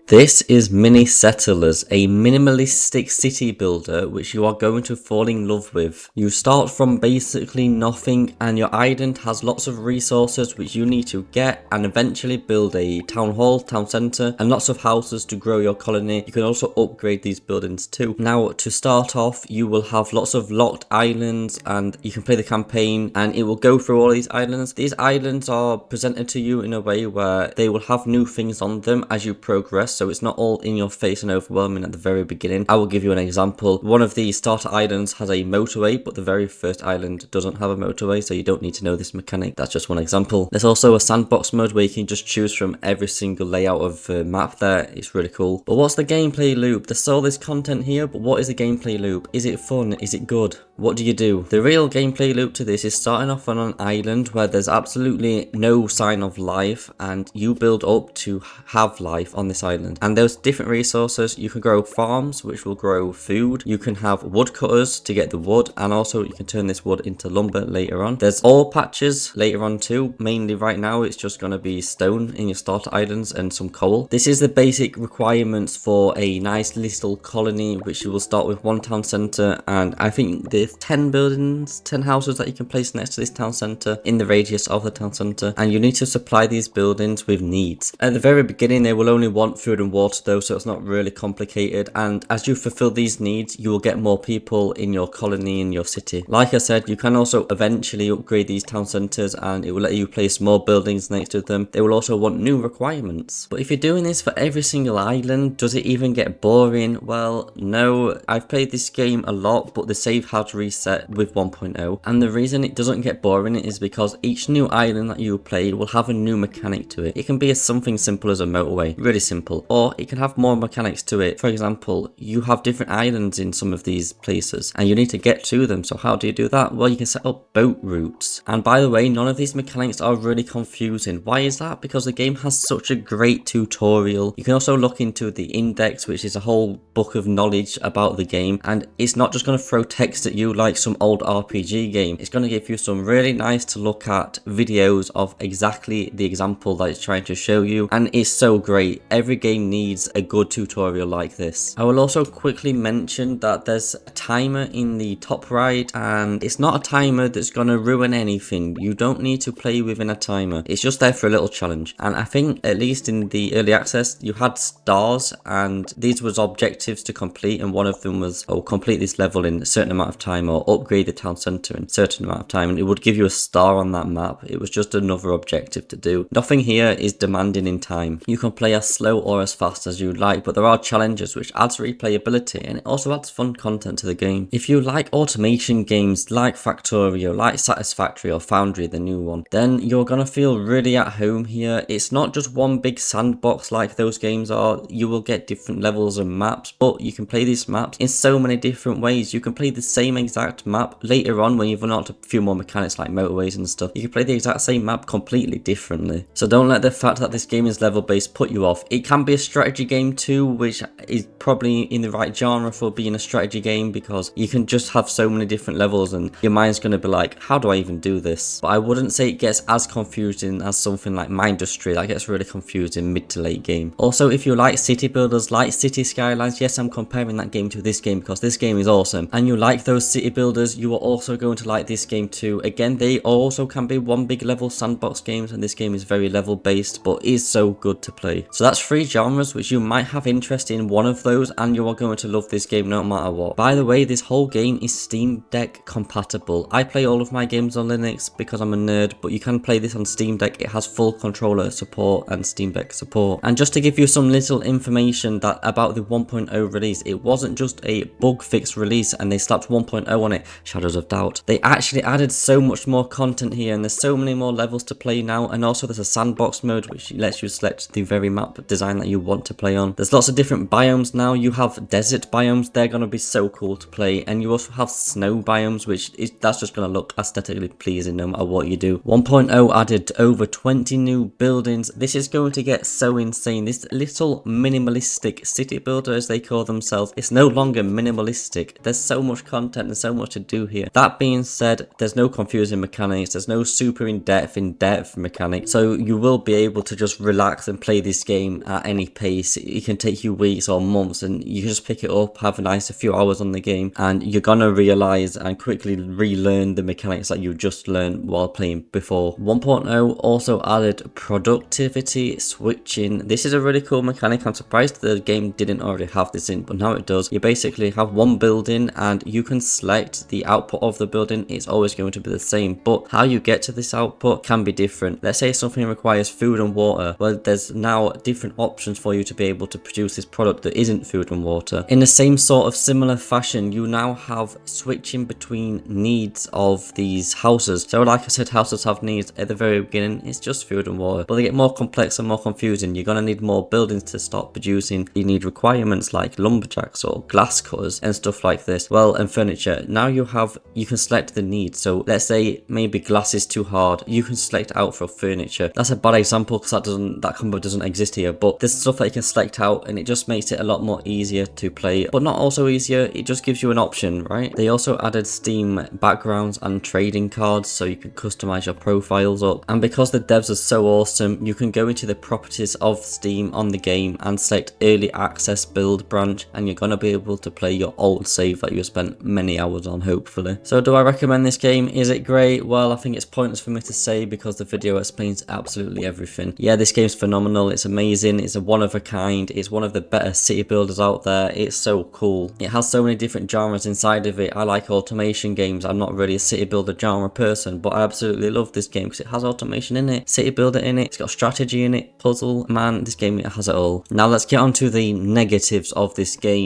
This is Mini Settlers, a minimalistic city builder which you are going to fall in love with. You start from basically nothing and your island has lots of resources which you need to get and eventually build a town hall, town centre and lots of houses to grow your colony. You can also upgrade these buildings too. Now to start off you will have lots of locked islands and you can play the campaign and it will go through all these islands. These islands are presented to you in a way where they will have new things on them as you progress. So it's not all in your face and overwhelming at the very beginning. I will give you an example. One of the starter islands has a motorway, but the very first island doesn't have a motorway, so you don't need to know this mechanic. That's just one example. There's also a sandbox mode where you can just choose from every single layout of the map there. It's really cool. But what's the gameplay loop? There's all this content here, but what is the gameplay loop? Is it fun? Is it good? What do you do? The real gameplay loop to this is starting off on an island where there's absolutely no sign of life and you build up to have life on this island. And there's different resources. You can grow farms which will grow food. You can have woodcutters to get the wood and also you can turn this wood into lumber later on. There's ore patches later on too. Mainly right now it's just going to be stone in your starter islands and some coal. This is the basic requirements for a nice little colony which you will start with one town centre, and I think there's 10 buildings, 10 houses that you can place next to this town centre in the radius of the town centre, and you need to supply these buildings with needs. At the very beginning they will only want food and water though, so it's not really complicated, and as you fulfill these needs you will get more people in your colony, in your city. Like I said, you can also eventually upgrade these town centres and it will let you place more buildings next to them. They will also want new requirements. But if you're doing this for every single island, does it even get boring? Well, no. I've played this game a lot, but the save has reset with 1.0, and the reason it doesn't get boring is because each new island that you play will have a new mechanic to it. It can be as something simple as a motorway, really simple, or it can have more mechanics to it. For example, you have different islands in some of these places and you need to get to them. So how do you do that? Well, you can set up boat routes. And by the way, none of these mechanics are really confusing. Why is that? Because the game has such a great tutorial. You can also look into the index, which is a whole book of knowledge about the game, and it's not just going to throw text at you like some old RPG game. It's going to give you some really nice to look at videos of exactly the example that it's trying to show you, and it's so great. Every game needs a good tutorial like this. I will also quickly mention that there's a timer in the top right, and it's not a timer that's going to ruin anything. You don't need to play within a timer. It's just there for a little challenge, and I think at least in the early access you had stars, and these was objectives to complete, and one of them was, oh, complete this level in a certain amount of time or upgrade the town centre in a certain amount of time, and it would give you a star on that map. It was just another objective to do. Nothing here is demanding in time. You can play as slow or as fast as you like, but there are challenges which adds replayability and it also adds fun content to the game. If you like automation games like Factorio, like Satisfactory or Foundry, the new one, then you're gonna feel really at home here. It's not just one big sandbox like those games are. You will get different levels and maps, but you can play these maps in so many different ways. You can play the same exact map later on when you've unlocked a few more mechanics like motorways and stuff. You can play the exact same map completely differently. So don't let the fact that this game is level based put you off. It can be a strategy game too, which is probably in the right genre for being a strategy game, because you can just have so many different levels and your mind's going to be like, how do I even do this? But I wouldn't say it gets as confusing as something like Mindustry. That gets really confusing mid to late game. Also, if you like city builders, like City Skylines, yes, I'm comparing that game to this game because this game is awesome, and you like those city builders, you are also going to like this game too. Again, they also can be one big level sandbox games, and this game is very level based but is so good to play. So that's 3 genres which you might have interest in one of those, and you are going to love this game no matter what. By the way, this whole game is Steam Deck compatible. I play all of my games on Linux because I'm a nerd, but you can play this on Steam Deck. It has full controller support and Steam Deck support. And just to give you some little information that about the 1.0 release, it wasn't just a bug fix release and they slapped 1.0 on it, Shadows of Doubt. They actually added so much more content here, and there's so many more levels to play now, and also there's a sandbox mode which lets you select the very map design that you want to play on. There's lots of different biomes now. You have desert biomes, they're going to be so cool to play, and you also have snow biomes, which is that's just going to look aesthetically pleasing no matter what you do. 1.0 added over 20 new buildings. This is going to get so insane. This little minimalistic city builder, as they call themselves, it's no longer minimalistic. There's so much content there's so much to do here. That being said, there's no confusing mechanics, there's no super in-depth mechanics, so you will be able to just relax and play this game at any pace. It can take you weeks or months, and you can just pick it up, have a few hours on the game, and you're gonna realize and quickly relearn the mechanics that you just learned while playing before. 1.0 also added productivity switching. This is a really cool mechanic. I'm surprised the game didn't already have this in, but now it does. You basically have one building and you can select the output of the building. It's always going to be the same, but how you get to this output can be different. Let's say something requires food and water. Well, there's now different options for you to be able to produce this product that isn't food and water. In the same sort of similar fashion, you now have switching between needs of these houses. So like I said, houses have needs. At the very beginning, it's just food and water, but they get more complex and more confusing. You're gonna need more buildings to start producing. You need requirements like lumberjacks or glass cutters and stuff like this. Well, and furniture. Now you can select the needs. So let's say maybe glass is too hard. You can select out for furniture. That's a bad example because that combo doesn't exist here, but there's stuff that you can select out and it just makes it a lot more easier to play, but not also easier. It just gives you an option, right? They also added Steam backgrounds and trading cards so you can customize your profiles up. And because the devs are so awesome, you can go into the properties of Steam on the game and select early access build branch, and you're gonna be able to play your old save that you spent many hours on, hopefully. So do I recommend this game? Is it great? Well, I think it's pointless for me to say because the video explains absolutely everything. Yeah, this game's phenomenal. It's amazing. It's a one of a kind. It's one of the better city builders out there. It's so cool. It has so many different genres inside of it. I like automation games. I'm not really a city builder genre person, but I absolutely love this game because it has automation in it, city builder in it, it's got strategy in it, puzzle. Man, this game, it has it all. Now let's get on to the negatives of this game.